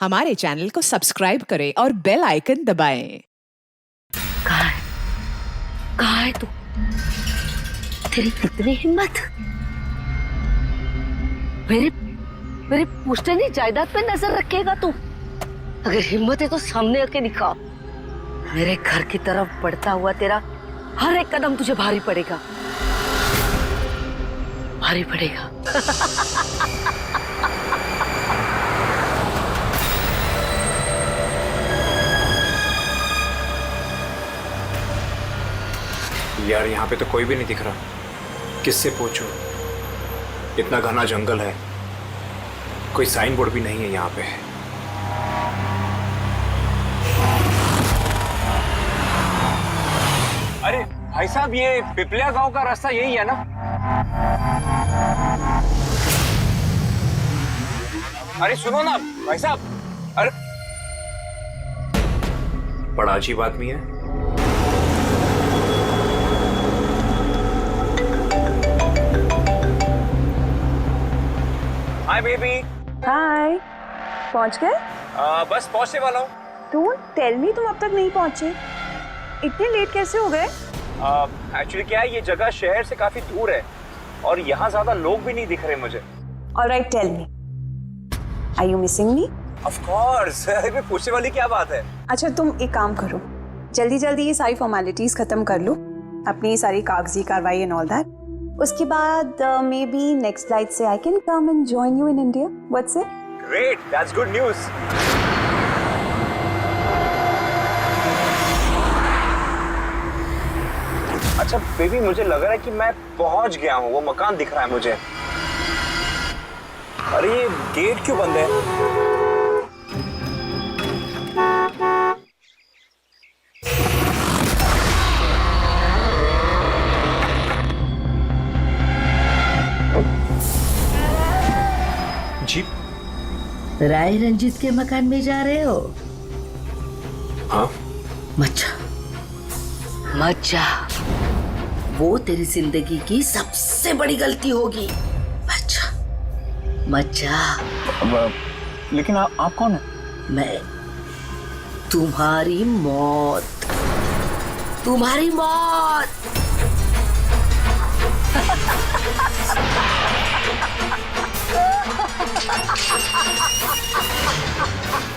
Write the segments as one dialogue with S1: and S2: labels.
S1: हमारे चैनल को सब्सक्राइब करें और बेल आइकन दबाएं।
S2: कहाँ है तू? तेरी कितनी हिम्मत! मेरे पुश्तैनी जायदाद पे नजर रखेगा तू? अगर हिम्मत है तो सामने आके दिखा। मेरे घर की तरफ बढ़ता हुआ तेरा हर एक कदम तुझे भारी पड़ेगा, भारी पड़ेगा।
S3: यार यहाँ पे तो कोई भी नहीं दिख रहा, किससे पूछूं? इतना घना जंगल है, कोई साइन बोर्ड भी नहीं है यहाँ पे। अरे भाई साहब, ये पिपलिया गांव का रास्ता यही है ना? अरे सुनो ना भाई साहब, अरे बड़ा अजीब आदमी है। Hi baby.
S4: हाय, पहुंच गए?
S3: बस पहुंचने वाला हूँ।
S4: डोंट टेल मी तुम अब तक नहीं पहुंचे। इतने लेट कैसे हो गए?
S3: एक्चुअली क्या है, ये जगह शहर से काफी दूर है और यहाँ ज्यादा लोग भी नहीं दिख रहे मुझे।
S4: Alright, tell me, are you missing me?
S3: Of course, इसमें पूछने वाली क्या बात है?
S4: अच्छा, तुम एक काम करो, जल्दी जल्दी ये सारी फॉर्मेलिटीज खत्म कर लो, अपनी सारी कागजी कार्रवाई एंड ऑल दैट। उसके बाद मे बी नेक्स्ट फ्लाइट से I can come and join you in India. What's it?
S3: Great, that's good news. अच्छा बेबी, मुझे लग रहा है कि मैं पहुंच गया हूँ, वो मकान दिख रहा है मुझे। अरे ये गेट क्यों बंद है? जी?
S2: राय रंजीत के मकान में जा रहे हो?
S3: हाँ।
S2: मत जा, वो तेरी जिंदगी की सबसे बड़ी गलती होगी। मत जा।
S3: लेकिन आप कौन है?
S2: मैं तुम्हारी मौत, तुम्हारी मौत।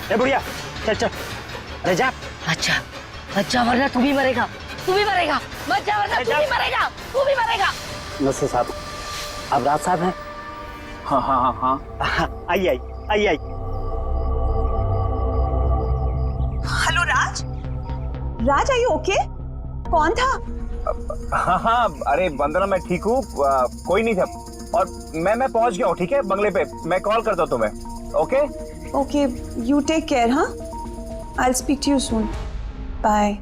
S5: ए बुढ़िया, चल चल, अरे जा।
S2: अच्छा वरना तू भी मरेगा, तू भी मरेगा। मत जा वरना तू भी मरेगा, तू भी मरेगा।
S5: नसर साहब, आप राज साहब हैं?
S3: हाँ हाँ हाँ हाँ।
S5: आई।
S4: Hello Raj, Raj are you okay? कौन था?
S3: हाँ, अरे वंदना, मैं ठीक हूँ, कोई नहीं था और मैं पहुंच गया हूँ। ठीक है, बंगले पे मैं कॉल करता हूँ तुम्हें। Okay,
S4: you take care. हाँ, I will speak to you soon. Bye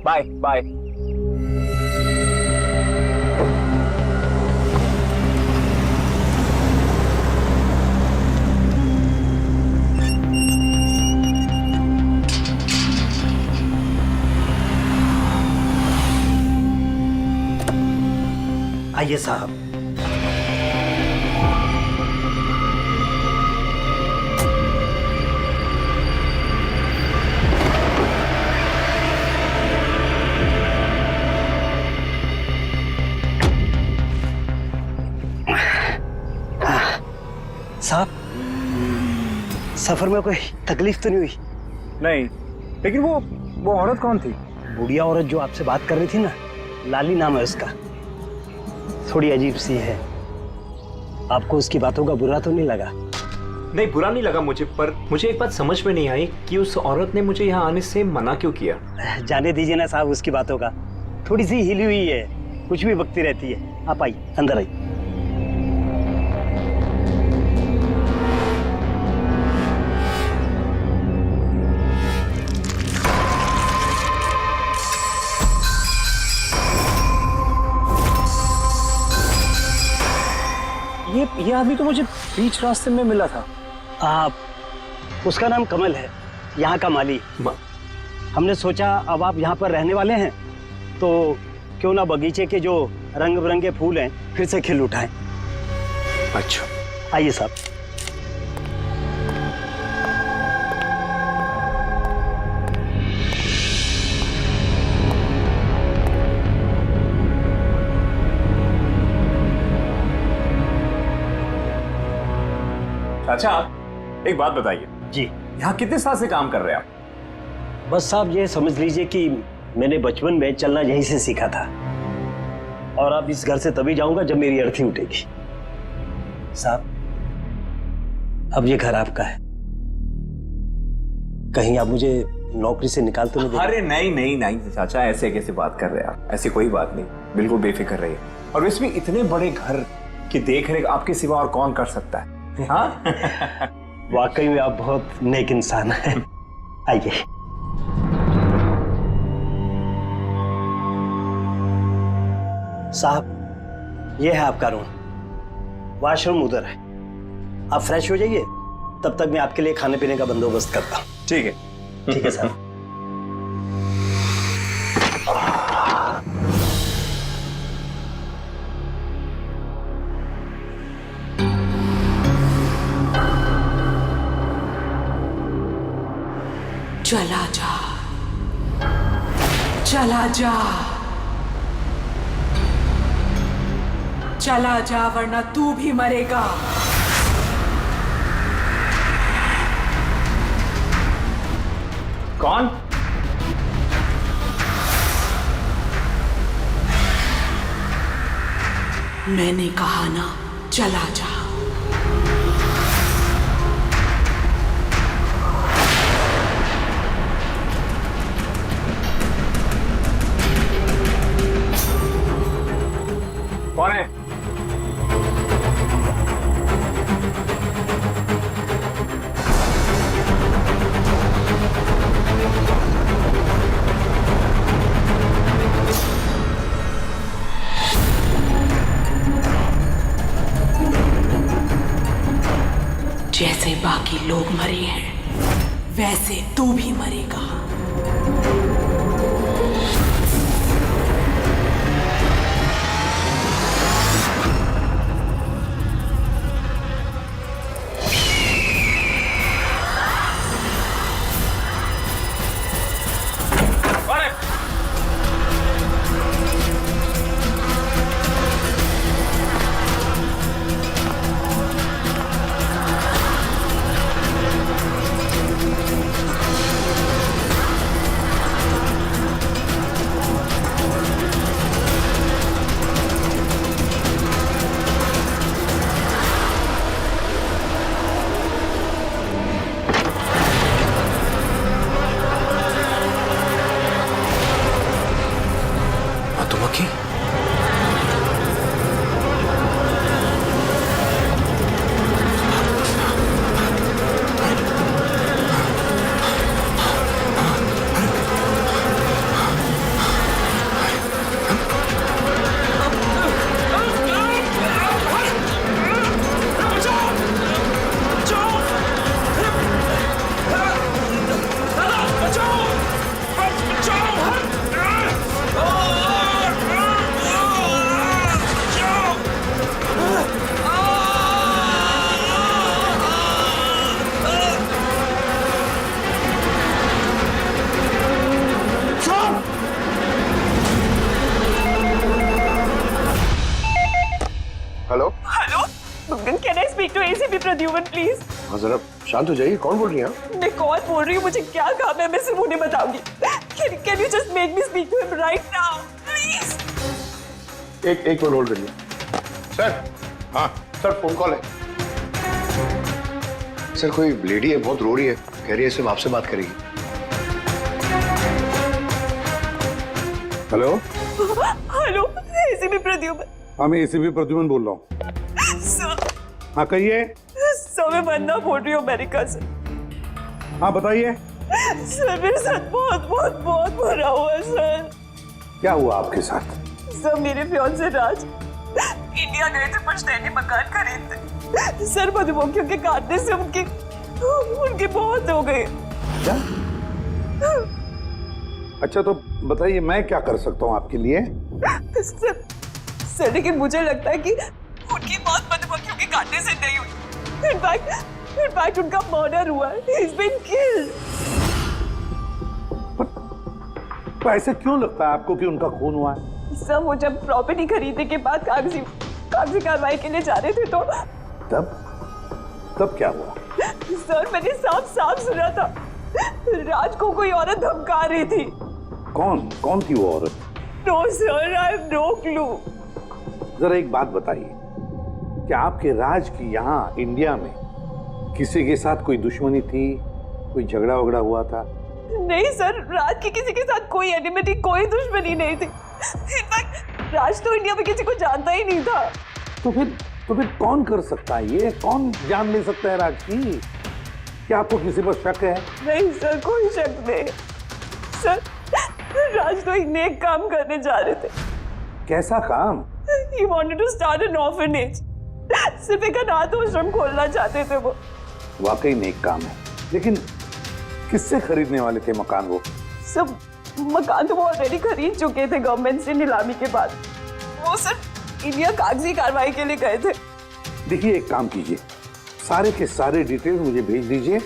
S3: bye.
S5: आइए साहब। साहब, सफर में कोई तकलीफ तो नहीं हुई?
S3: नहीं, लेकिन वो औरत कौन थी?
S5: बुढ़िया औरत जो आपसे बात कर रही थी ना, लाली नाम है उसका, थोड़ी अजीब सी है। आपको उसकी बातों का बुरा तो नहीं लगा?
S3: नहीं, बुरा नहीं लगा मुझे, पर मुझे एक बात समझ में नहीं आई कि उस औरत ने मुझे यहाँ आने से मना क्यों किया।
S5: जाने दीजिए ना साहब उसकी बातों का, थोड़ी सी हिली हुई है, कुछ भी बकती रहती है। आप आइए, अंदर आइए।
S3: ये आदमी तो मुझे बीच रास्ते में मिला था।
S5: उसका नाम कमल है, यहाँ का माली। हमने सोचा अब आप यहाँ पर रहने वाले हैं तो क्यों ना बगीचे के जो रंग बिरंगे फूल हैं फिर से खिल उठाएं।
S3: अच्छा,
S5: आइए साहब।
S3: अच्छा एक बात बताइए
S5: जी।
S3: यहाँ कितने साल से काम कर रहे हैं आप?
S5: बस साहब ये समझ लीजिए कि मैंने बचपन में चलना यहीं से सीखा था, और अब इस घर से तभी जाऊंगा जब मेरी अर्थी उठेगी। साहब अब ये घर आपका है, कहीं आप मुझे नौकरी से निकाल तो नहीं देंगे?
S3: अरे नहीं नहीं नहीं चाचा, ऐसे कैसे बात कर रहे हैं आप? ऐसी कोई बात नहीं, बिल्कुल बेफिक्र रहिए। और इसमें इतने बड़े घर की देख रेख आपके सिवा और कौन कर सकता है? हाँ
S5: वाकई में आप बहुत नेक इंसान हैं। आइए। साहब ये है आपका रूम, वॉशरूम उधर है, आप फ्रेश हो जाइए, तब तक मैं आपके लिए खाने पीने का बंदोबस्त करता हूँ।
S3: ठीक है।
S5: ठीक है साहब।
S1: चला जा, चला जा, चला जा, वरना तू भी मरेगा।
S3: कौन?
S1: मैंने कहा ना, चला जा।
S3: कौन है?
S1: जैसे बाकी लोग मरे हैं, वैसे तू भी मरेगा।
S3: मधुमक्खी?
S6: Hello
S7: hello, can I speak to ACP Pradyuman please?
S6: हाँ जरा शांत हो जाइए, कौन बोल रही हैं आप?
S7: मैं कौन बोल रही हूँ, मुझे क्या काम है, मैं सिर्फ उन्हें बताऊंगी। Can you just make me speak to him right now please?
S6: एक मिनट होल्ड करिए। सर, हाँ सर, फोन कॉल है। सर कोई लेडी है, बहुत रो रही है, कह रही है सिर्फ आपसे बात करेगी।
S8: Hello,
S7: hello ACP Pradyuman.
S8: हाँ मैं एसीपी प्रद्युमन बोल रहा हूँ।
S7: सर,
S8: हाँ कहिए।
S7: सर मैं वंदना बोल रही हूँ अमेरिका से।
S8: हाँ बताइए।
S7: सर मेरे साथ बहुत बहुत बहुत बुरा हुआ सर।
S8: क्या हुआ आपके साथ?
S7: सर मेरे फियांसे राज इंडिया गए थे पुश्तैनी मकान खरीदते। सर मधुमक्खियों के काटने से उनकी मौत हो गई।
S8: क्या? अच्छा तो बताइए मैं क्या कर सकता हूँ आपके लिए?
S7: सर लेकिन मुझे लगता है कि उनकी मौत मधुमक्खियों के काटने से नहीं हुई। इनफैक्ट उनका मर्डर हुआ है। He's been killed.
S8: तो ऐसे क्यों लगता है आपको कि उनका खून हुआ है?
S7: सर वो जब प्रॉपर्टी खरीदने के बाद कागजी कार्रवाई के लिए जा रहे थे तो
S8: तब तब क्या हुआ?
S7: सर मैंने साफ साफ सुना था, राज को कोई औरत धमका रही थी।
S8: कौन थी वो औरत?
S7: No sir, I have no clue.
S8: जरा एक बात बताइए, क्या आपके राज की यहाँ इंडिया में किसी के साथ कोई दुश्मनी थी, कोई झगड़ा वगड़ा हुआ था?
S7: नहीं सर, राज की किसी के साथ कोई एनिमिटी, कोई दुश्मनी नहीं थी। इनफैक्ट राज तो इंडिया में किसी को जानता ही नहीं था।
S8: तो फिर कौन कर सकता है ये? कौन जान ले सकता है राज की? क्या आपको किसी पर शक है?
S7: नहीं सर, कोई शक नहीं। सर राज तो एक नेक काम करने जा रहे थे।
S8: कैसा काम?
S7: He wanted to start an orphanage। सिर्फ एक अनाथ आश्रम खोलना चाहते थे वो।
S8: वाकई नेक काम है, लेकिन किससे खरीदने वाले थे मकान वो?
S7: सब मकान तो वो ऑलरेडी खरीद चुके थे गवर्नमेंट से नीलामी के बाद। वो सर इंडिया कागजी कार्रवाई के लिए गए थे।
S8: देखिए, एक काम कीजिए, सारे के सारे डिटेल्स मुझे भेज दीजिए,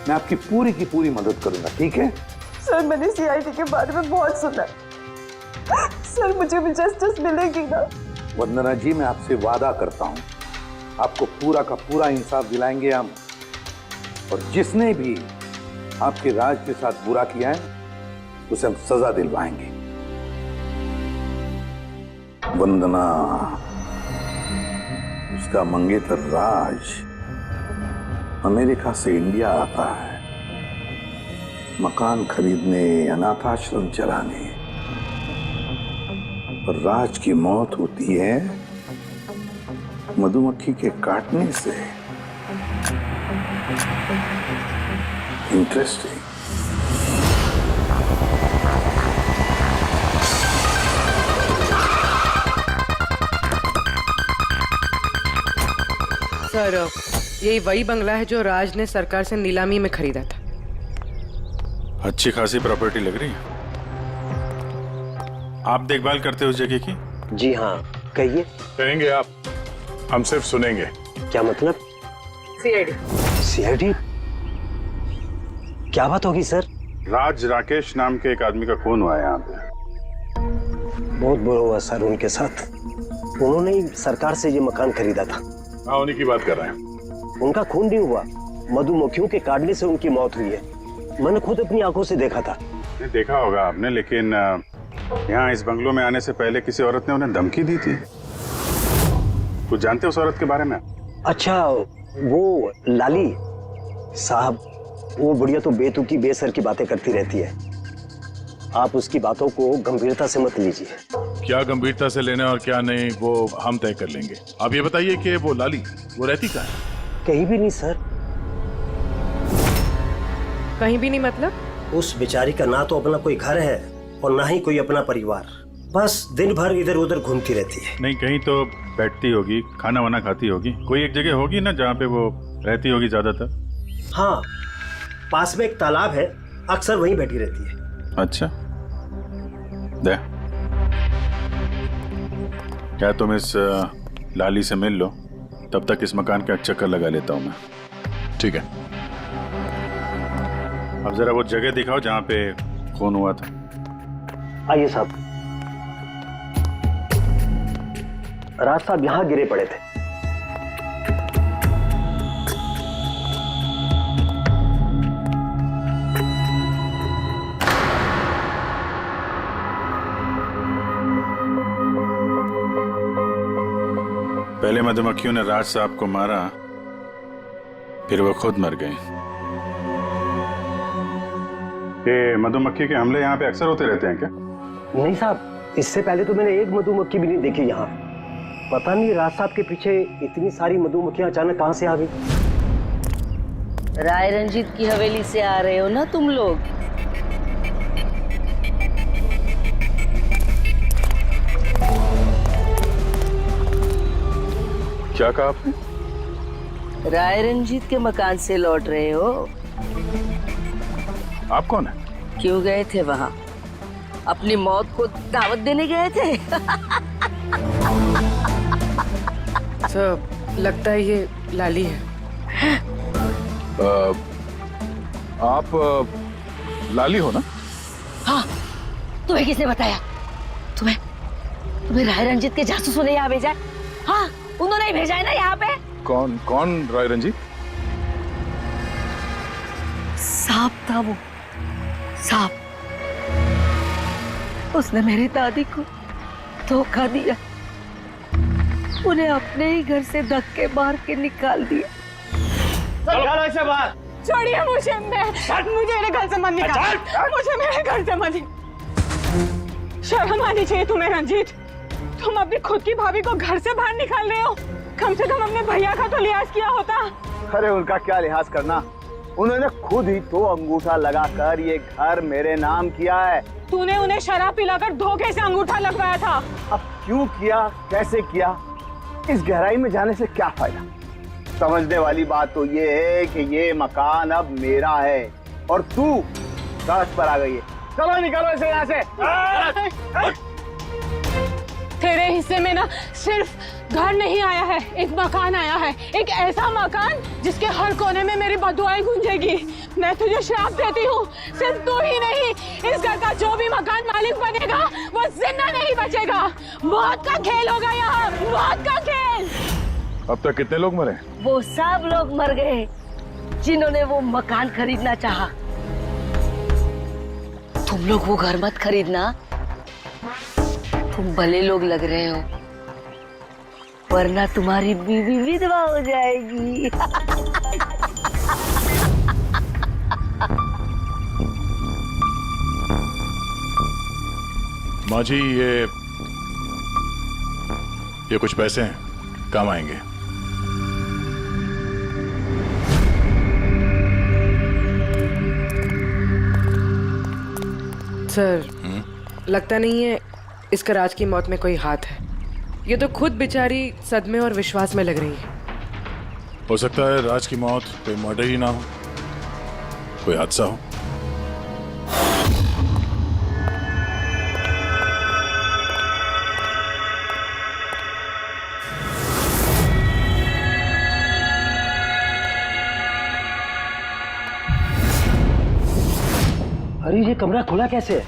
S8: मैं आपकी पूरी की पूरी मदद करूंगा, ठीक है?
S7: सर मैंने सीआईडी के बारे में बहुत सुना है। सर मुझे भी जस्टिस मिलेगी ना?
S8: वंदना जी, मैं आपसे वादा करता हूं, आपको पूरा का पूरा इंसाफ दिलाएंगे हम, और जिसने भी आपके राज के साथ बुरा किया है उसे हम सजा दिलवाएंगे। वंदना, उसका मंगेतर राज अमेरिका से इंडिया आता है मकान खरीदने, अनाथाश्रम चलाने, और राज की मौत होती है मधुमक्खी के काटने से। इंटरेस्टिंग।
S9: सर, यही वही बंगला है जो राज ने सरकार से नीलामी में खरीदा था।
S10: अच्छी खासी प्रॉपर्टी लग रही है। आप देखभाल करते हो उस जगह की?
S5: जी हाँ, कहिए।
S6: कहेंगे आप, हम सिर्फ सुनेंगे।
S5: क्या मतलब? सीआईडी? क्या बात होगी सर?
S10: राज राकेश नाम के एक आदमी का खून हुआ है यहाँ पे।
S5: बहुत बुरा हुआ सर उनके साथ। उन्होंने ही सरकार से ये मकान खरीदा था।
S6: हाँ, उन्हीं की बात कर रहे हैं।
S5: उनका खून नहीं हुआ, मधुमक्खियों के काटने से उनकी मौत हुई है। मैंने खुद अपनी आंखों से देखा था।
S10: देखा होगा आपने, लेकिन यहाँ इस बंगलों में आने से पहले किसी औरत ने उन्हें धमकी दी थी। कुछ जानते हो उस औरत के बारे में?
S5: अच्छा, वो लाली साहब, वो बुढ़िया तो बेतुकी बेसर की बातें करती रहती है। आप उसकी बातों को गंभीरता से मत लीजिए।
S10: क्या गंभीरता से लेना और क्या नहीं वो हम तय कर लेंगे। आप ये बताइए कि वो लाली वो रहती कहाँ है?
S5: कहीं भी नहीं सर।
S9: कहीं भी नहीं मतलब?
S5: उस बेचारी का ना तो अपना कोई घर है और ना ही कोई अपना परिवार। बस दिन भर इधर उधर घूमती रहती है।
S10: नहीं, कहीं तो बैठती होगी, खाना वाना खाती होगी। कोई एक जगह होगी ना जहाँ पे वो रहती होगी ज्यादातर।
S5: हाँ, पास में एक तालाब है, अक्सर वहीं बैठी रहती है।
S10: अच्छा, दे क्या तुम इस लाली से मिल लो, तब तक इस मकान का चक्कर लगा लेता हूँ मैं।
S6: ठीक है।
S10: अब जरा वो जगह दिखाओ जहाँ पे खून हुआ था।
S5: आइए साहब। राज साहब यहाँ गिरे पड़े थे।
S10: पहले मधुमक्खियों ने राज साहब को मारा, फिर वो खुद मर गए। ये मधुमक्खी के हमले यहाँ पे अक्सर होते रहते हैं क्या?
S5: नहीं साहब, इससे पहले तो मैंने एक मधुमक्खी भी नहीं देखी यहाँ। पता नहीं राज साहब के पीछे इतनी सारी मधुमक्खियां अचानक कहाँ से आ गई।
S2: राय रंजीत की हवेली से आ रहे हो ना तुम लोग?
S10: क्या कहा आपने?
S2: राय रंजीत के मकान से लौट रहे हो?
S10: आप कौन है?
S2: क्यों गए थे वहाँ? अपनी मौत को दावत देने गए थे?
S9: सर, लगता है ये लाली है।
S6: आप लाली हो ना?
S2: हाँ, तुम्हें किसने बताया? तुम्हें राय रंजीत के जासूसों ने यहाँ भेजा है? हाँ, उन्होंने ही भेजा है ना यहाँ पे।
S6: कौन राय रंजीत?
S2: सांप था वो, सांप। उसने मेरी दादी को धोखा दिया, उन्हें अपने ही घर से धक्के मार के निकाल दिया।
S5: चलो ऐसे बाहर।
S7: छोड़िए मुझे, मुझे मेरे घर से मत निकाल, मुझे मेरे घर से मत। शर्म आनी चाहिए तुम्हें रंजीत, तुम अपनी खुद की भाभी को घर से बाहर निकाल रहे हो। कम से कम अपने भैया का तो लिहाज किया होता।
S5: अरे उनका क्या लिहाज करना, उन्होंने खुद ही तो अंगूठा लगाकर ये घर मेरे नाम किया है।
S7: तूने उन्हें शराब पिलाकर धोखे से अंगूठा लगवाया था।
S5: अब क्यों किया, कैसे किया, इस गहराई में जाने से क्या फायदा। समझने वाली बात तो ये है कि ये मकान अब मेरा है और तू सड़क पर आ गई है। चलो निकलो इसे यहाँ से।
S7: तेरे हिस्से में ना सिर्फ घर नहीं आया है, एक मकान आया है, एक ऐसा मकान जिसके हर कोने में मेरी बदुआएं गूंजेगी। मैं तुझे श्राप देती हूँ, सिर्फ तू ही नहीं, इस घर का जो भी मकान मालिक बनेगा वो जिंदा नहीं बचेगा। मौत का खेल होगा यहाँ, मौत का खेल।
S10: अब तक कितने लोग मरे?
S2: वो सब लोग मर गए जिन्होंने वो मकान खरीदना चाहा। तुम लोग वो घर मत खरीदना, तुम भले लोग लग रहे हो, वरना तुम्हारी बीवी विधवा हो जाएगी।
S10: माँ जी, ये कुछ पैसे हैं, काम आएंगे।
S9: सर, लगता नहीं है इसका राज की मौत में कोई हाथ है। ये तो खुद बेचारी सदमे और विश्वास में लग रही है।
S10: हो सकता है राज की मौत कोई मर्डर ही ना हो, कोई हादसा हो।
S5: अरे ये कमरा खुला कैसे है?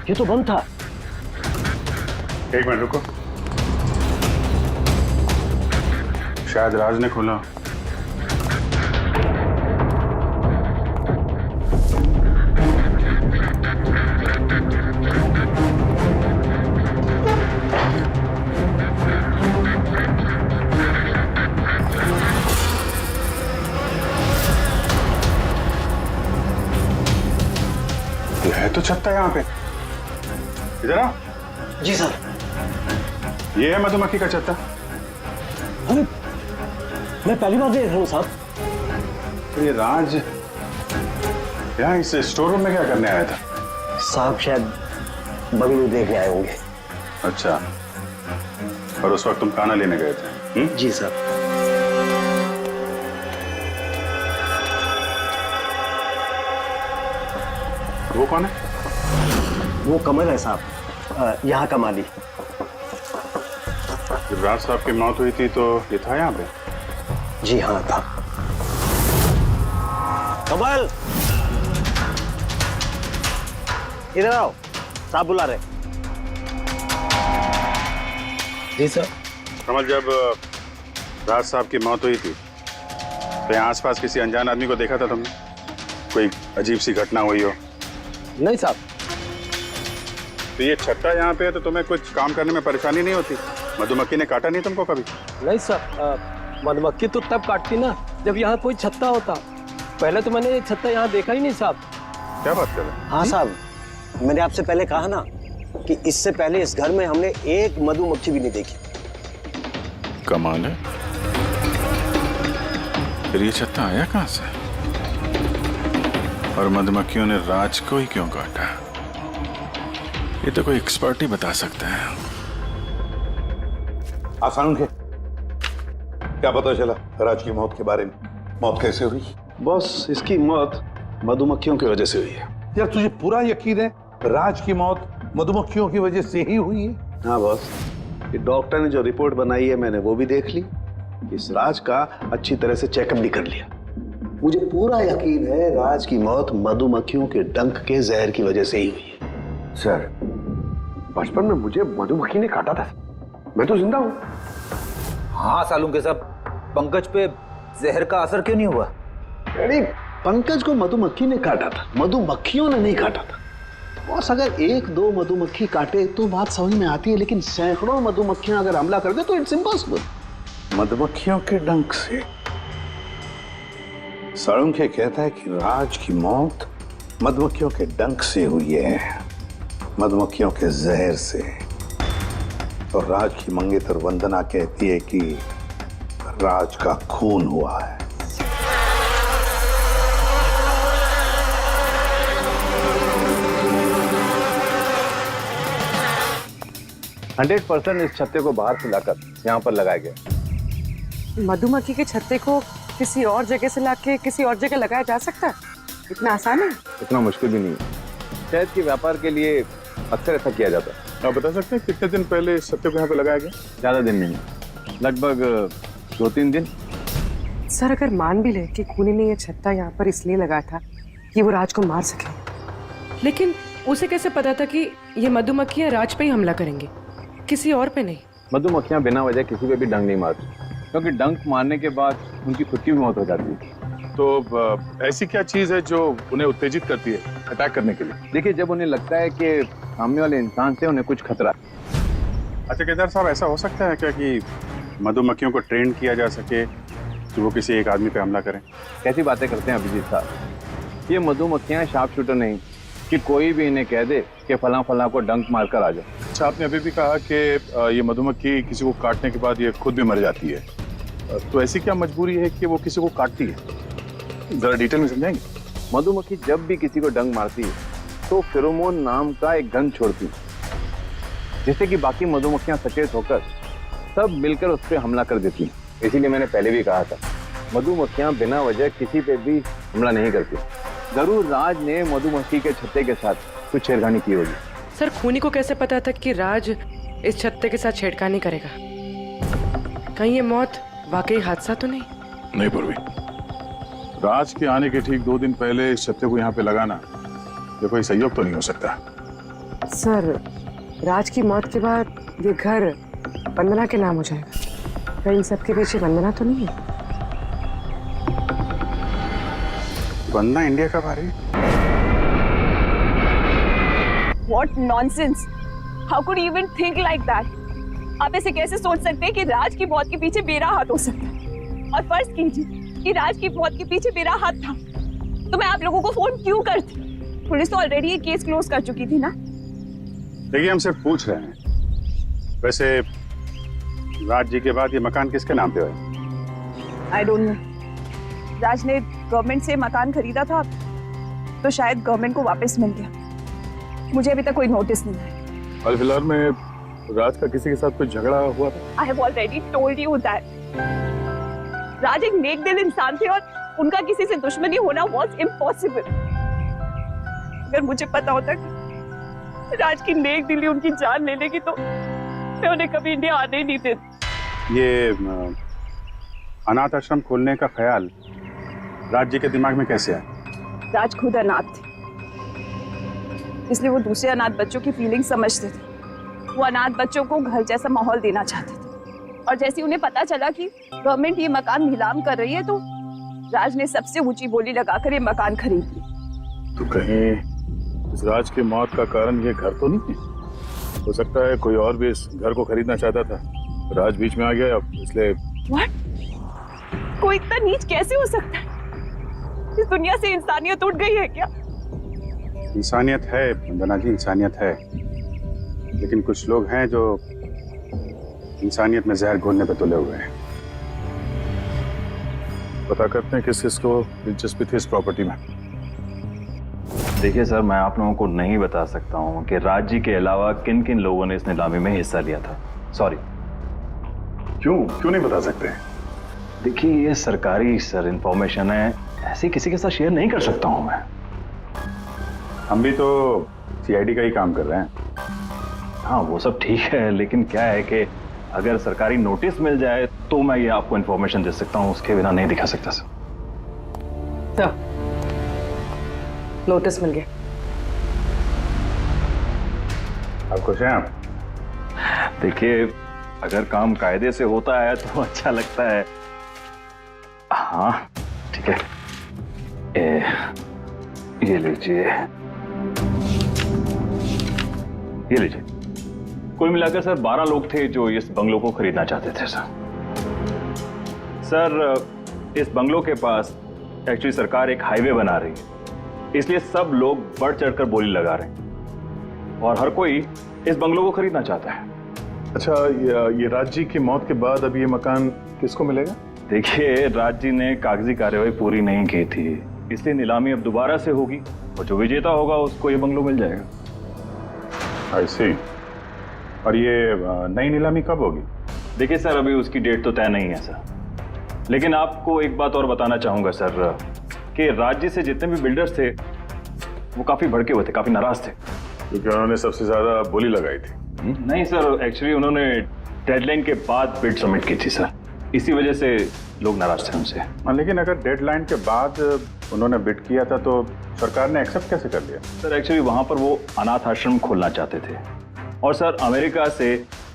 S5: ये तो बंद था।
S10: एक मिनट रुको, शायद राज ने खोला। है तो छत्ता यहाँ पे। इधर आओ।
S5: जी सर।
S10: ये है मधुमक्खी का छत्ता।
S5: अरे मैं पहली बार देख रहा हूँ साहब।
S10: तो ये राज यहाँ इस स्टोर रूम में क्या करने आया था?
S5: साहब शायद बंगलू देखने आए होंगे।
S10: अच्छा, और उस वक्त तुम खाना लेने गए थे?
S5: जी सर।
S10: वो कौन है?
S5: वो कमल है साहब, यहाँ का माली।
S10: जब राज साहब की मौत हुई थी तो ये था यहाँ पे?
S5: जी हाँ था। कमल इधर आओ, साहब बुला रहे। जी सर।
S10: कमल, जब राज साहब की मौत हुई थी तो यहाँ आसपास किसी अनजान आदमी को देखा था तुमने? कोई अजीब सी घटना हुई हो?
S5: नहीं साहब।
S10: तो ये छत्ता यहाँ पे है तो तुम्हें कुछ काम करने में परेशानी नहीं होती? मधुमक्खी ने काटा नहीं तुमको कभी?
S11: नहीं सर, मधुमक्खी तो तब काटती ना जब यहाँ कोई छत्ता होता। पहले तो मैंने छत्ता यहाँ देखा ही नहीं साहब।
S10: क्या बात कर रहे हैं?
S5: हाँ साहब, मैंने आपसे पहले कहा ना कि इससे पहले इस घर में हमने एक मधुमक्खी भी नहीं देखी।
S10: कमाल है। फिर ये छत्ता आया कहाँ से? और मधुमक्खियों ने राज को ही क्यों काटा? ये तो कोई एक्सपर्ट ही बता सकता है।
S8: आसान के क्या पता चला राज की मौत के बारे में? मौत कैसे हुई?
S10: बॉस, इसकी मौत मधुमक्खियों की वजह से हुई है।
S8: यार तुझे पूरा यकीन है राज की मौत मधुमक्खियों की वजह से ही हुई है?
S12: हाँ बॉस, ये डॉक्टर ने जो रिपोर्ट बनाई है मैंने वो भी देख ली, इस राज का अच्छी तरह से चेकअप भी कर लिया। मुझे पूरा यकीन है राज की मौत मधुमक्खियों के डंक के जहर की वजह से ही हुई है।
S6: सर, बचपन में मुझे मधुमक्खी ने काटा था, मैं तो जिंदा हूँ।
S13: हाँ सालूम के साहब, पंकज पे जहर का असर क्यों नहीं हुआ?
S6: अरे
S12: पंकज को मधुमक्खी ने काटा था, मधुमक्खियों ने नहीं काटा था। बॉस, अगर एक दो मधुमक्खी काटे तो बात समझ में आती है, लेकिन सैकड़ों मधुमक्खियां अगर हमला कर दे तो इट्स इम्पॉसिबल। मधुमक्खियों के डंक से साळुंखे कहता है कि राज की मौत मधुमक्खियों के डंक से हुई है, मधुमक्खियों के जहर से। और राज की मंगेतर वंदना कहती है कि राज का खून हुआ है।
S3: इस छत्ते को बाहर से लाकर यहाँ पर लगाया गया।
S9: मधुमक्खी के छत्ते को किसी और जगह से लाके किसी और जगह लगाया जा सकता है? इतना आसान है?
S3: इतना मुश्किल भी नहीं है। शहद के व्यापार के लिए अक्सर ऐसा किया जाता है।
S10: आप बता सकते हैं कितने दिन पहले इस छत्ते को यहाँ पे लगाया गया?
S3: ज्यादा दिन नहीं, लगभग 2-3 दिन।
S9: सर, अगर मान भी ले कि खूनी ने ये छत्ता यहाँ पर इसलिए लगाया था कि वो राज को मार सके, लेकिन उसे कैसे पता था कि ये मधुमक्खियाँ राज पे ही हमला करेंगी, किसी और पे नहीं?
S3: मधुमक्खियाँ बिना वजह किसी पे भी डंक नहीं मारती, क्योंकि डंक मारने के बाद उनकी खुद की भी मौत हो जाती है।
S10: तो ऐसी क्या चीज है जो उन्हें उत्तेजित करती है अटैक करने के लिए?
S3: देखिए, जब उन्हें लगता है कि सामने वाले इंसान से उन्हें कुछ खतरा है।
S10: अच्छा केदार साहब, ऐसा हो सकता है क्या कि मधुमक्खियों को ट्रेन किया जा सके कि वो किसी एक आदमी पे हमला करें?
S3: कैसी बातें करते हैं अभिजीत साहब, ये मधुमक्खियाँ शार्प शूटर नहीं कि कोई भी इन्हें कह दे कि फला फला को डंक मार कर आ जाए।
S10: अच्छा, आपने अभी भी कहा कि ये मधुमक्खी किसी को काटने के बाद ये खुद भी मर जाती है, तो ऐसी क्या मजबूरी है कि वो किसी को काटती है? जरा डिटेल में समझाएंगे?
S3: मधुमक्खी जब भी किसी को डंक मारती है तो फेरोमोन नाम का एक गंध छोड़ती है, जिससे कि बाकी मधुमक्खियां सचेत होकर सब मिलकर उस पर हमला कर देती हैं। इसीलिए मैंने पहले भी कहा था, मधुमक्खियां बिना वजह किसी पे भी हमला नहीं करती। जरूर राज ने मधुमक्खी के छत्ते के साथ कुछ छेड़खानी की होगी।
S9: सर, खूनी को कैसे पता था कि राज इस छत्ते के साथ छेड़खानी करेगा? कहीं ये मौत वाकई हादसा तो नहीं?
S10: नहीं पूर्वी, राज के आने के ठीक 2 दिन पहले इस छत्ते को यहाँ पे लगाना ये कोई संयोग तो नहीं हो सकता।
S9: सर, राज की मौत के बाद ये घर वंदना के नाम हो जाएगा, कहीं इन सब के पीछे वंदना तो नहीं है?
S10: वंदना इंडिया कब आ रही?
S4: What nonsense! How could you even think like that? आप ऐसे कैसे सोच सकते हैं कि राज की मौत के पीछे मेरा हाथ हो सकता है? और फर्ज कीजिए कि राज की मौत के पीछे मेरा हाथ था, तो मैं आप लोगों को फोन क्यों करती? पुलिस तो ऑलरेडी ये केस क्लोज कर चुकी थी ना।
S10: देखिए, हम सिर्फ पूछ रहे हैं। वैसे राज जी के बाद ये मकान किसके नाम पे है?
S4: I don't know. राज ने गवर्नमेंट से मकान खरीदा था, तो शायद गवर्नमेंट को वापस मिल गया। मुझे अभी तक कोई नोटिस नहीं है।
S10: हाल फिलहाल में राज का किसी के साथ कोई झगड़ा हुआ था?
S4: I have already told you that Raj एक नेक दिल इंसान थे और उनका किसी से दुश्मनी होना वाज इम्पॉसिबल। अगर मुझे पता होता कि राज की नेक दिली उनकी जान ले लेगी तो मैं उन्हें कभी इंडिया आने ही नहीं देती।
S10: ये अनाथ आश्रम खोलने का ख्याल राज जी के दिमाग में कैसे आया?
S4: राज खुद अनाथ थे, इसलिए वो दूसरे अनाथ बच्चों की फीलिंग समझते थे। वो अनाथ बच्चों को घर जैसा माहौल देना चाहते थे, और जैसे उन्हें पता चला कि गवर्नमेंट ये मकान नीलाम कर रही है तो राज ने सबसे ऊंची बोली लगाकर ये मकान खरीद लिया।
S10: तो कहीं इस राज की मौत का कारण ये घर तो नहीं है? हो सकता है कोई और भी इस घर को खरीदना चाहता था, राज बीच में आ गया इसलिए।
S4: What? कोई इतना नीच कैसे हो सकता है? इस दुनिया से इंसानियत उठ गई है क्या?
S10: इंसानियत है वंदना जी, इंसानियत है, लेकिन कुछ लोग हैं जो इंसानियत में जहर घोलने पे तुले हुए हैं। पता करते हैं किस किसको दिलचस्पी थी इस प्रॉपर्टी में।
S13: देखिए सर, मैं आप लोगों को नहीं बता सकता हूँ कि राज जी के अलावा किन किन लोगों ने इस नीलामी में हिस्सा लिया था। सॉरी।
S10: क्यों नहीं बता सकते?
S13: देखिए, ये सरकारी सर इंफॉर्मेशन है, ऐसे किसी के साथ शेयर नहीं कर सकता हूँ मैं।
S10: हम भी तो सीआईडी का ही काम कर रहे हैं।
S13: हाँ, वो सब ठीक है, लेकिन क्या है कि अगर सरकारी नोटिस मिल जाए तो मैं ये आपको इंफॉर्मेशन दे सकता हूँ, उसके बिना नहीं दिखा सकता सर।
S9: तो नोटिस मिल गया।
S10: आप खुश हैं? आप
S13: देखिए, अगर काम कायदे से होता है तो अच्छा लगता है। हाँ ठीक है। ये लीजिए, ये लीजिए। कुल मिलाकर सर 12 लोग थे जो इस बंगलों को खरीदना चाहते थे सर। सर इस बंगलों के पास एक्चुअली सरकार एक हाईवे बना रही है, इसलिए सब लोग बढ़ चढ़कर बोली लगा रहे हैं और हर कोई इस बंगलों को खरीदना चाहता है।
S10: अच्छा, ये राज जी की मौत के बाद अब ये मकान किसको मिलेगा?
S13: देखिए, राज जी ने कागजी कार्यवाही पूरी नहीं की थी, इसलिए नीलामी अब दोबारा से होगी और जो विजेता होगा उसको ये बंगलो मिल जाएगा।
S10: आई सी। और ये नई नीलामी कब होगी?
S13: देखिए सर, अभी उसकी डेट तो तय नहीं है सर, लेकिन आपको एक बात और बताना चाहूंगा सर कि राज जी से जितने भी बिल्डर्स थे वो काफी भड़के हुए थे, काफी नाराज थे,
S10: क्योंकि उन्होंने सबसे ज्यादा बोली लगाई थी।
S13: नहीं सर, एक्चुअली उन्होंने डेडलाइन के बाद बिड सबमिट की थी सर, इसी वजह से लोग नाराज थे उनसे।
S10: लेकिन अगर डेडलाइन के बाद उन्होंने बिड किया था तो सरकार ने एक्सेप्ट कैसे कर लिया?
S13: सर एक्चुअली वहां पर वो अनाथ आश्रम खोलना चाहते थे और सर अमेरिका से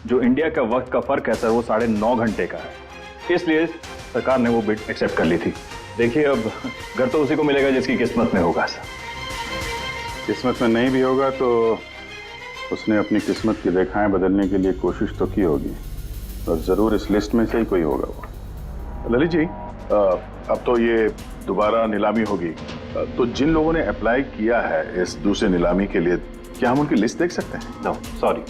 S13: जो इंडिया का वक्त का फर्क है सर वो 9.5 घंटे का है, इसलिए सरकार ने वो बिड एक्सेप्ट कर ली थी। देखिए, अब घर तो उसी को मिलेगा जिसकी किस्मत में होगा सर।
S10: किस्मत में नहीं भी होगा तो उसने अपनी किस्मत की रेखाएं बदलने के लिए कोशिश तो की होगी और जरूर इस लिस्ट में से ही कोई होगा वो। ललित जी, अब तो ये दोबारा नीलामी होगी, तो जिन लोगों ने अप्लाई किया है इस दूसरी नीलामी के लिए, क्या हम उनकी लिस्ट देख सकते हैं?
S13: नो सॉरी,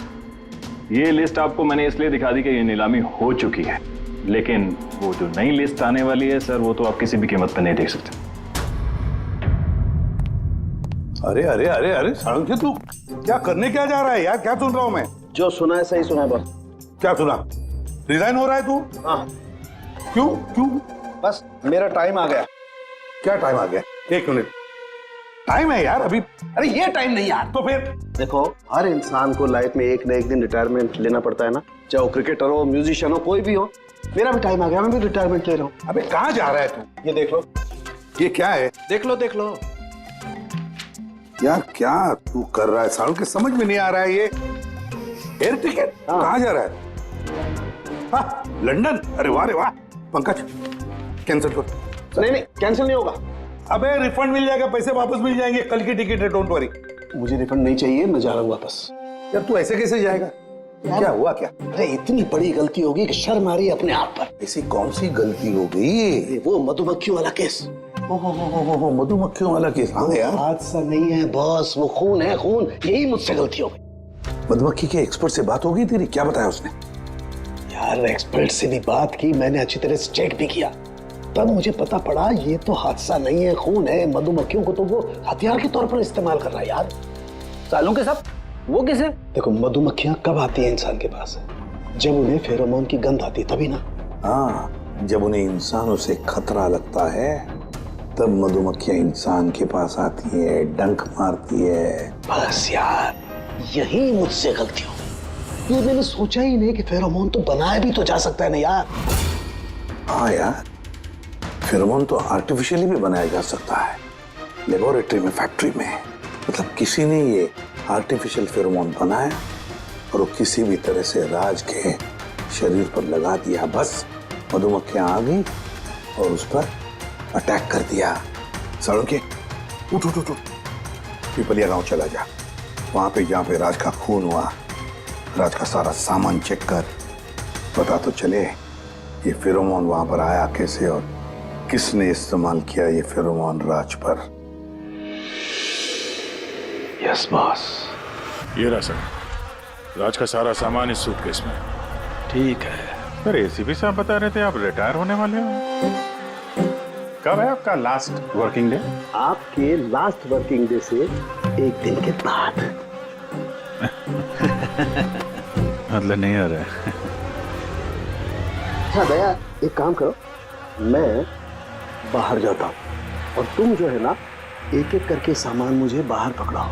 S13: ये लिस्ट आपको मैंने इसलिए दिखा दी कि ये नीलामी हो चुकी है, लेकिन वो जो नई लिस्ट आने वाली है सर वो तो आप किसी भी कीमत पर नहीं देख सकते।
S8: अरे अरे अरे अरे साळुंखे, तू क्या करने क्या जा रहा है यार? क्या सुन रहा हूं मैं?
S12: जो सुना है सही सुना है बस।
S8: क्या सुना? रिजाइन हो रहा है तू?
S12: हाँ।
S8: क्यों क्यों?
S12: बस मेरा टाइम आ गया।
S8: क्या टाइम आ गया? 1 मिनट टाइम है यार अभी।
S12: अरे ये टाइम नहीं यार।
S8: तो फिर
S12: देखो, हर इंसान को लाइफ में एक न एक दिन रिटायरमेंट लेना पड़ता है ना, चाहे वो क्रिकेटर हो, म्यूजिशियन हो, कोई भी हो। मेरा भी टाइम आ गया, मैं भी रिटायरमेंट ले रहा हूँ।
S8: अबे कहाँ जा रहा है तू?
S12: ये देख लो।
S8: ये क्या है?
S12: देख लो देख लो।
S8: यार क्या तू कर रहा है साळुंखे? समझ में नहीं आ रहा है ये। एयर टिकट कहाँ जा रहा है? हाँ, लंदन। अरे वाह रे वाह। पंकज कैंसिल कर।
S12: नहीं नहीं, कैंसिल नहीं होगा।
S8: अबे रिफंड मिल जाएगा, पैसे वापस मिल जाएंगे, कल की टिकट है, डोंट वरी।
S12: मुझे रिफंड नहीं चाहिए, मैं जा रहा हूँ वापस।
S8: यार तू ऐसे कैसे जाएगा? क्या हुआ क्या?
S12: अरे इतनी बड़ी गलती होगी कि शर्म आ रही है अपने आप पर।
S8: ऐसी कौन सी गलती हो गई?
S12: वो मधुमक्खियों वाला केस।
S8: ओहो, मधुमक्खियों वाला केस। हाँ यार,
S12: हादसा नहीं है बॉस, वो खून है खून। यही मुझसे गलती हो गई।
S8: मधुमक्खी के एक्सपर्ट से बात होगी तेरी? क्या बताया उसने?
S12: यार एक्सपर्ट से भी बात की, मैंने अच्छी तरह से चेक भी किया, तब मुझे पता पड़ा ये तो हादसा नहीं है, खून है। मधुमक्खियों को तो वो हथियार के तौर पर इस्तेमाल कर रहा है यार।
S5: सालों के सब वो किसे?
S12: देखो, मधुमक्खियां कब आती है इंसान के पास? जब उन्हें फेरोमोन की गंध आती, तभी ना।
S8: हाँ, जब उन्हें इंसानों से खतरा लगता है तब मधुमक्खियां इंसान के पास आती है, डंक मारती है।
S12: बस यार, यही मुझसे गलती हो गई। ये मैंने सोचा ही नहीं कि फेरोमोन तो बनाया भी तो जा सकता है ना यार।
S8: हाँ यार, फेरोमोन तो आर्टिफिशियली भी बनाया जा सकता है, लेबोरेटरी में, फैक्ट्री में। मतलब किसी ने ये आर्टिफिशियल फेरोमोन बनाया और वो किसी भी तरह से राज के शरीर पर लगा दिया, बस मधुमक्खियां आ गई और उस पर अटैक कर दिया। साळुंखे, उठ उठ उठ, पिपलिया गांव चला जा। वहां पे जहाँ पे राज का खून हुआ, राज का सारा सामान चेक कर, पता तो चले ये फेरोमोन वहां पर आया कैसे और किसने इस्तेमाल किया ये फेरोमोन राज पर।
S12: Yes boss.
S10: ये रहा सर, राज का सारा सामान इस सूटकेस में।
S12: ठीक है।
S10: सर एसीपी साहब बता रहे थे आप रिटायर होने वाले हो। कब है आपका लास्ट वर्किंग डे?
S12: आपके लास्ट वर्किंग डे से 1 दिन के बाद।
S10: मतलब नहीं आ रहा है।
S12: अच्छा दया, एक काम करो, मैं बाहर जाता हूँ और तुम जो है ना, एक एक करके सामान मुझे बाहर पकड़ाओ,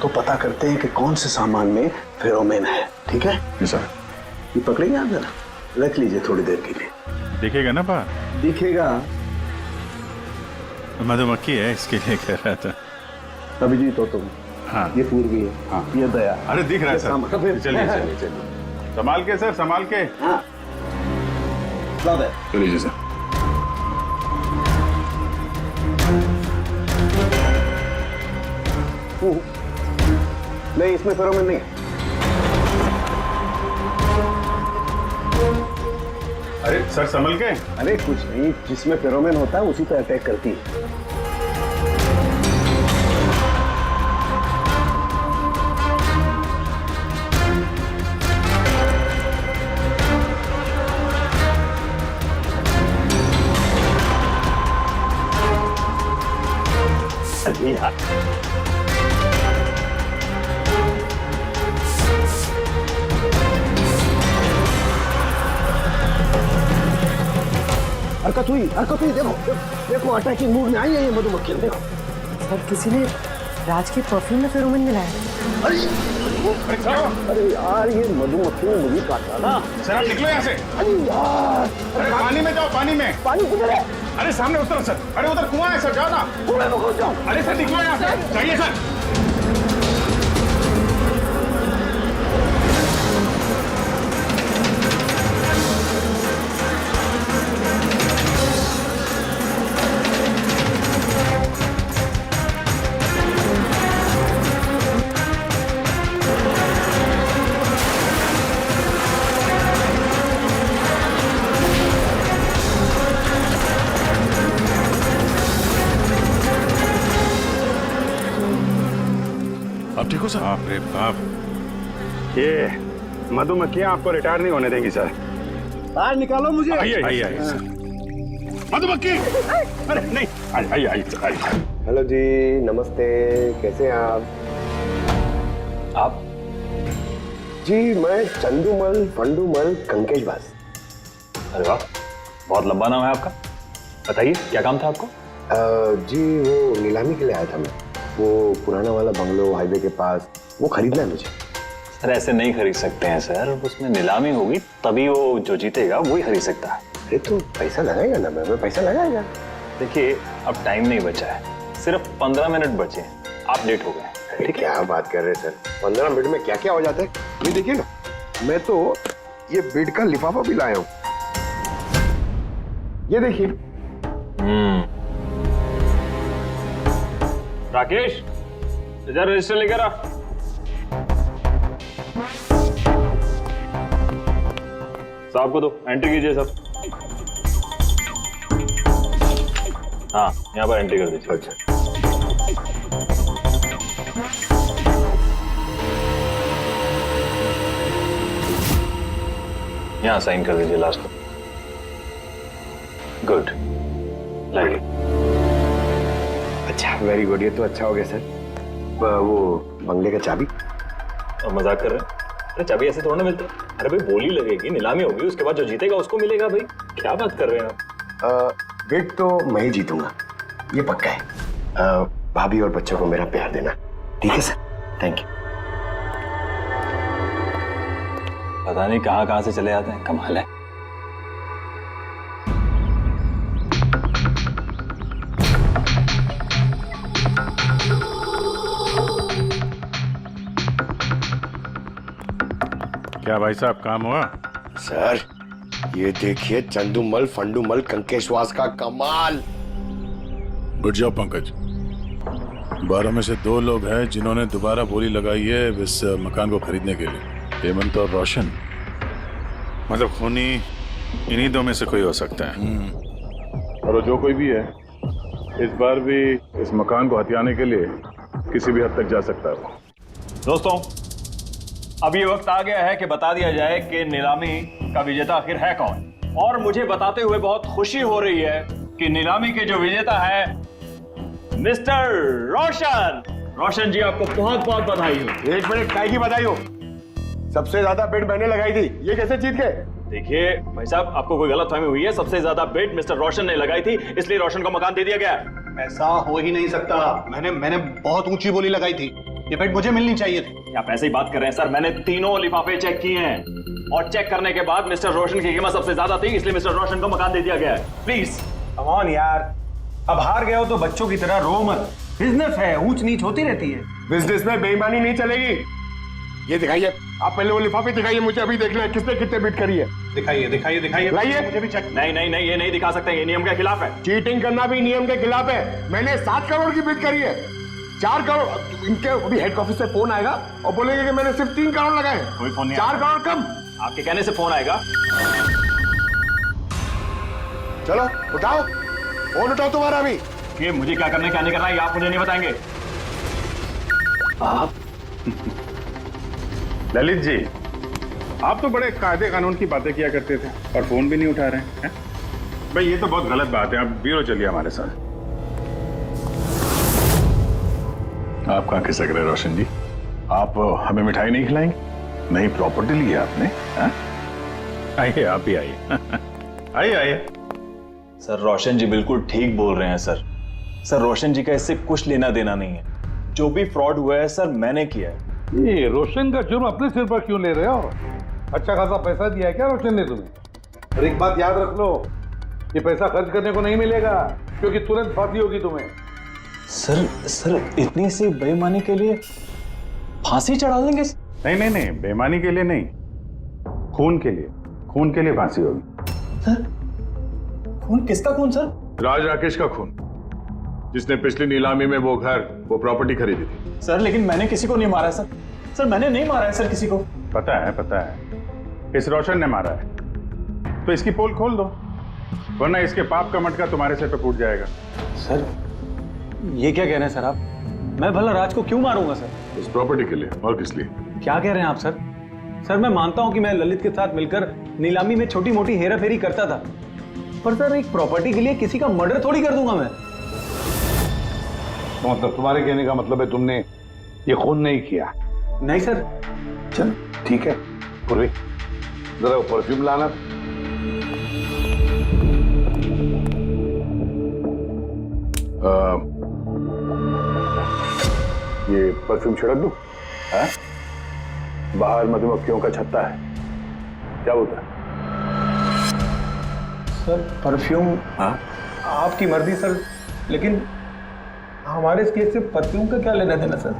S12: तो पता करते हैं कि कौन से सामान में फेरोमोन है। ठीक है?
S10: जी सर।
S12: ये पकड़ेंगे आप? जरा रख लीजिए थोड़ी देर के लिए।
S10: दिखेगा ना बाहर?
S12: दिखेगा।
S10: मधुमक्खी है इसके लिए कह रहा था।
S12: अभिजीत हो तुम।
S10: हाँ,
S12: ये पूर्वी है।
S10: हाँ,
S12: ये दया।
S10: अरे दिख रहा है सर।
S12: चलिए
S10: चलिए चलिए चलिए, संभाल के सर, संभाल के।
S12: हाँ,
S10: चलिए सर।
S12: नहीं, इसमें फेरोमोन नहीं है।
S10: अरे सर संभल के।
S12: अरे कुछ नहीं, जिसमें फेरोमोन होता है उसी पे अटैक करती है। हरकत हुई, देखो देखो अटैकिंग मूड में आई है ये मधुमक्खियां, देखो।
S9: सर किसी ने राज के परफ्यूम में फेरोमोन मिलाया।
S12: अरे यार ये मधुमक्खियों ने मुझे काटा ना।
S10: सर आप निकलो यहाँ से।
S12: अरे यार,
S10: अरे पानी में जाओ, पानी में।
S12: पानी किधर है?
S10: अरे सामने उस तरफ सर। अरे उधर कुआं है सर, जाओ ना।
S12: कुएं में घुस जाओ।
S10: अरे सर निकलो यहाँ से, जाइए सर।
S6: आप ठीक हो सर?
S10: बाप रे बाप, ये मधुमक्खियां आपको रिटायर नहीं होने देंगी सर।
S12: बाहर निकालो मुझे।
S10: आइए सर। मधुमक्खी, अरे नहीं, आइए।
S12: हेलो जी, नमस्ते, कैसे हैं आप? जी मैं चंदूमल फंडूमल कंकेशवास।
S13: अरे वाह, बहुत लंबा नाम है आपका। बताइए क्या काम था आपको?
S12: जी वो नीलामी के लिए आया था मैं। वो पुराना वाला बंगलो हाईवे के पास, वो खरीदना है मुझे।
S13: सर ऐसे नहीं खरीद सकते हैं सर, उसमें नीलामी होगी तभी वो जो जीतेगा वही खरीद सकता है।
S12: अरे तो पैसा लगाएगा ना, मैं पैसा लगाएगा।
S13: देखिए अब टाइम नहीं बचा है, सिर्फ 15 मिनट बचे, आप लेट हो गए।
S12: ठीक है, क्या बात कर रहे हैं सर, 15 मिनट में क्या क्या हो जाता है। ये देखिए ना, मैं तो ये बेड का लिफाफा भी लाया हूँ, ये देखिए।
S13: राकेश इधर रजिस्टर लेकर आ। साहब को दो, एंट्री कीजिए साहब। हाँ यहाँ पर एंट्री कर दीजिए।
S12: अच्छा,
S13: यहाँ साइन कर दीजिए लास्ट को। Good, like.
S12: अच्छा, वेरी गुड, ये तो अच्छा हो गया सर। वो बंगले का चाबी।
S13: और मजाक कर रहे हैं? अरे चाबी ऐसे थोड़ा ना मिलता है। अरे भाई बोली लगेगी, नीलामी होगी, उसके बाद जो जीतेगा उसको मिलेगा। भाई क्या बात कर रहे हैं आप?
S12: बेट तो मैं ही जीतूंगा, ये पक्का है। भाभी और बच्चों को मेरा प्यार देना, ठीक है सर? Thank you.
S13: पता नहीं कहाँ से चले आते हैं, कमाल है।
S10: क्या भाई साहब काम हुआ?
S12: सर ये देखिए, चंदूमल फंडूमल कंकेशवास का कमाल।
S6: बैठ जाओ पंकज। 12 में से 2 लोग हैं जिन्होंने दोबारा बोली लगाई है इस मकान को खरीदने के लिए, हेमंत और रोशन।
S10: मतलब खूनी इन्हीं 2 में से कोई हो सकता है। और जो कोई भी है, इस बार भी इस मकान को हथियाने के लिए किसी भी हद तक जा सकता है।
S13: दोस्तों अब ये वक्त आ गया है कि बता दिया जाए कि नीलामी का विजेता आखिर है कौन। और मुझे बताते हुए बहुत खुशी हो रही है कि नीलामी के जो विजेता है मिस्टर रोशन। रोशन जी आपको बहुत बहुत बधाई हो।
S12: 1 मिनट, काय की बधाई हो? सबसे ज्यादा बेट मैंने लगाई थी, ये कैसे जीत गए?
S13: देखिए भाई साहब, आपको कोई गलतफहमी हुई है। सबसे ज्यादा बेट मिस्टर रोशन ने लगाई थी, इसलिए रोशन को मकान दे दिया गया।
S5: ऐसा हो ही नहीं सकता। मैंने बहुत ऊंची बोली लगाई थी, ये बेट मुझे मिलनी चाहिए थी।
S13: आप ऐसे ही बात कर रहे हैं सर, मैंने तीनों लिफाफे चेक किए हैं और चेक करने के बाद मिस्टर रोशन की कीमत सबसे ज्यादा थी, इसलिए मिस्टर रोशन को मकान दे दिया गया है। प्लीज
S5: कम ऑन यार, अब हार गए हो तो बच्चों की तरह रो मत। बिजनेस है, ऊंच नीच होती रहती है।
S12: बिजनेस में बेईमानी नहीं चलेगी। ये दिखाइए, आप पहले वो लिफाफे दिखाइए, मुझे अभी देखना है किसने कितने बीट करी है।
S5: दिखाइए
S12: लाइए।
S5: मुझे भी चेक।
S13: नहीं ये नहीं दिखा सकते, ये नियम के खिलाफ है।
S12: चीटिंग करना भी नियम के खिलाफ है। मैंने 7 करोड़ की बीट करी है।
S8: 4 करोड़ इनके अभी हेड ऑफिस से फोन आएगा और बोलेंगे कि मैंने सिर्फ 3 करोड़ लगाए।
S13: कोई फोन नहीं
S8: 4 करोड़ कम।
S13: आपके कहने से फोन आएगा।
S8: चलो उठाओ, फोन उठाओ तुम्हारा अभी।
S13: ये मुझे क्या करना है क्या नहीं करना है ये आप मुझे नहीं बताएंगे।
S10: आप ललित जी, आप तो बड़े कायदे कानून की बातें किया करते थे और फोन भी नहीं उठा रहे हैं। भाई ये तो बहुत गलत बात है। आप ब्यूरो चलिए हमारे साथ। आप कहाँ खिसक रहे रोशन जी? आप हमें मिठाई नहीं खिलाएंगे? नहीं प्रॉपर्टी ली है आपने? आइए आप ही आइए। आइए आइए।
S13: सर रोशन जी बिल्कुल ठीक बोल रहे हैं सर। सर रोशन जी का इससे कुछ लेना देना नहीं है। जो भी फ्रॉड हुआ है सर मैंने किया है।
S8: ये रोशन का जुर्म अपने सिर पर क्यों ले रहे हो? अच्छा खासा पैसा दिया है क्या रोशन ने तुम्हें? और एक बात याद रख लो, ये पैसा खर्च करने को नहीं मिलेगा क्योंकि तुरंत फांसी होगी तुम्हें।
S13: सर इतनी सी बेईमानी के लिए फांसी चढ़ा देंगे?
S10: नहीं, बेईमानी के लिए नहीं, खून के लिए फांसी होगी।
S13: सर खून? किसका खून सर?
S6: राज राकेश का खून, जिसने पिछली नीलामी में वो प्रॉपर्टी खरीदी थी।
S13: सर लेकिन मैंने किसी को नहीं मारा है सर मैंने नहीं मारा है सर किसी को।
S10: पता है इस रोशन ने मारा है, तो इसकी पोल खोल दो, वरना इसके पाप का मटका तुम्हारे सिर पे फूट जाएगा।
S5: सर ये क्या कह रहे हैं सर आप? मैं भला राज को क्यों मारूंगा सर?
S6: इस प्रॉपर्टी के लिए, और किस लिए?
S5: क्या कह रहे हैं आप सर? सर मैं मानता हूं कि मैं ललित के साथ मिलकर नीलामी में छोटी मोटी हेरा फेरी करता था, पर सर एक प्रॉपर्टी के लिए किसी का मर्डर थोड़ी कर दूंगा मैं।
S8: तो मतलब तुम्हारे कहने का मतलब है तुमने ये खून नहीं किया?
S5: नहीं सर।
S8: चल ठीक है, पूर्वी जरा वो परफ्यूम लाना।
S3: ये परफ्यूम छिड़क दूं? बाहर मधुमक्खियों का छत्ता है, क्या बोलता है?
S11: Sir perfume?
S3: हाँ
S11: आपकी मर्जी सर, लेकिन हमारे इस केस से परफ्यूम का क्या लेना देना सर?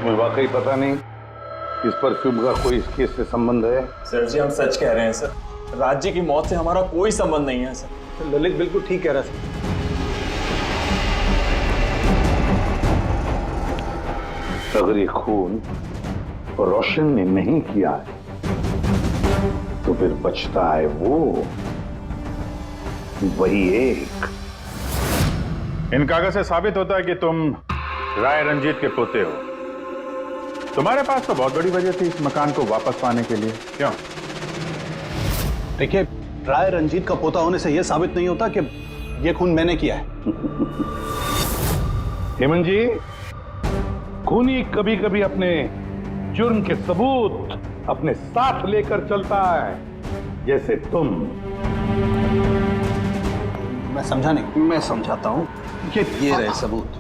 S8: मुझे वाकई पता नहीं इस परफ्यूम का कोई इस केस से संबंध है।
S13: सर जी हम सच कह रहे हैं सर। राज्य की मौत से हमारा कोई संबंध नहीं है सर।
S11: ललित बिल्कुल ठीक कह रहा है सर।
S8: अगर ये खून रोशन ने नहीं किया है तो फिर बचता है वही एक।
S10: इन कागज से साबित होता है कि तुम राय रंजीत के पोते हो। तुम्हारे पास तो बहुत बड़ी वजह थी इस मकान को वापस पाने के लिए, क्यों?
S5: देखिए, राय रंजीत का पोता होने से यह साबित नहीं होता कि यह खून मैंने किया है।
S8: हेमंत जी, खूनी कभी कभी अपने जुर्म के सबूत अपने साथ लेकर चलता है, जैसे तुम।
S5: मैं समझा नहीं। मैं समझाता हूं। ये रहे सबूत।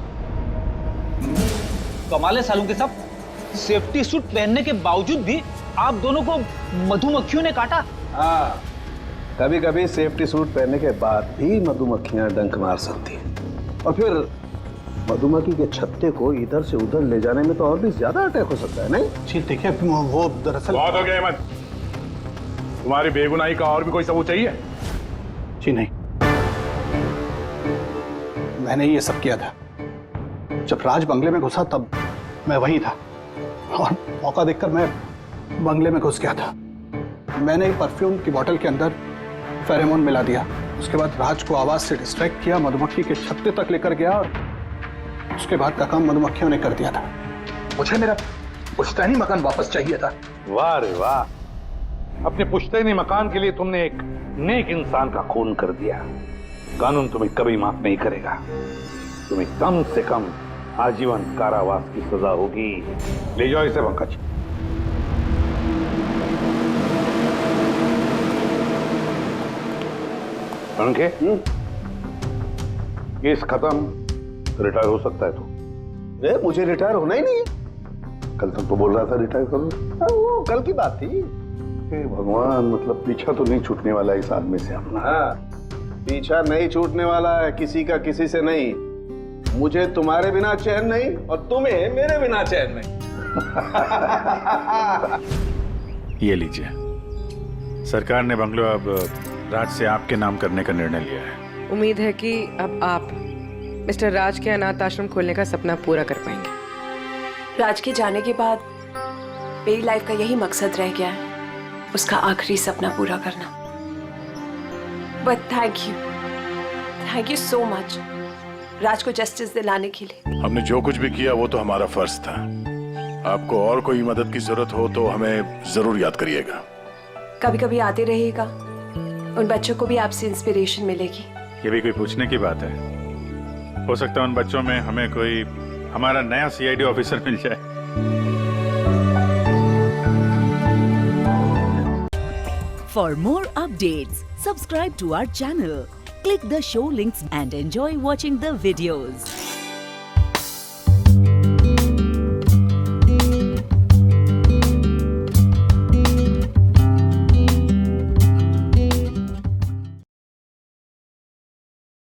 S14: कमाल है सालों के साथ, सेफ्टी सूट पहनने के बावजूद भी आप दोनों को मधुमक्खियों ने काटा।
S12: हाँ, कभी कभी सेफ्टी सूट पहनने के बाद भी मधुमक्खियां डंक मार सकती हैं, और फिर मधुमक्खी के छत्ते को इधर से उधर ले जाने में तो और भी ज्यादा अटैक हो सकता है, नहीं?
S5: जी देखिए, वो दरअसल
S10: बहुत हो गया अहमद, तुम्हारी बेगुनाही का और भी कोई सबूत चाहिए?
S5: जी नहीं, मैंने ये सब किया था। जब राज बंगले में घुसा तब मैं वहीं था, और मौका देखकर मैं बंगले में घुस गया था। मैंने एक परफ्यूम की बोतल के अंदर फेरोमोन मिला दिया। उसके बाद राज को आवाज से डिस्ट्रैक्ट किया, मधुमक्खी के छत्ते तक लेकर गया, और उसके बाद का काम मधुमक्खियों ने कर दिया था।
S8: मुझे मेरा पुश्तैनी मकान वापस चाहिए था। वाह रे वाह, अपने पुश्तैनी मकान के लिए तुमने एक नेक इंसान का खून कर दिया। कानून तुम्हें कभी माफ नहीं करेगा। तुम्हें कम से कम आजीवन कारावास की सजा होगी। ले जाओ इसे पंकज। पंखे, केस खत्म, रिटायर हो सकता है तू।
S12: मुझे रिटायर होना ही नहीं है।
S8: कल तक तो बोल रहा था रिटायर करो।
S12: वो कल की बात थी।
S8: भगवान, मतलब पीछा तो नहीं छूटने वाला इस आदमी से अपना।
S12: हाँ, पीछा नहीं छूटने वाला है किसी का, किसी से नहीं। मुझे तुम्हारे बिना चैन नहीं, और तुम्हें मेरे बिना चैन नहीं।
S10: ये लीजिए, सरकार ने बंगलो अब राज से आपके नाम करने का निर्णय लिया है।
S9: उम्मीद है कि अब आप मिस्टर राज के अनाथ आश्रम खोलने का सपना पूरा कर पाएंगे।
S4: राज के जाने के बाद मेरी लाइफ का यही मकसद रह गया है, उसका आखिरी सपना पूरा करना। But thank you so much Raj को जस्टिस दिलाने के लिए।
S6: हमने जो कुछ भी किया वो तो हमारा फर्ज था। आपको और कोई मदद की जरूरत हो तो हमें जरूर याद करिएगा।
S4: कभी कभी आते रहेगा, उन बच्चों को भी आपसे इंस्पिरेशन मिलेगी।
S10: ये भी कोई पूछने की बात है? हो सकता है उन बच्चों में हमें कोई हमारा नया सीआईडी ऑफिसर मिल जाए।
S15: For more updates, subscribe to our channel, click the show links and enjoy watching the videos.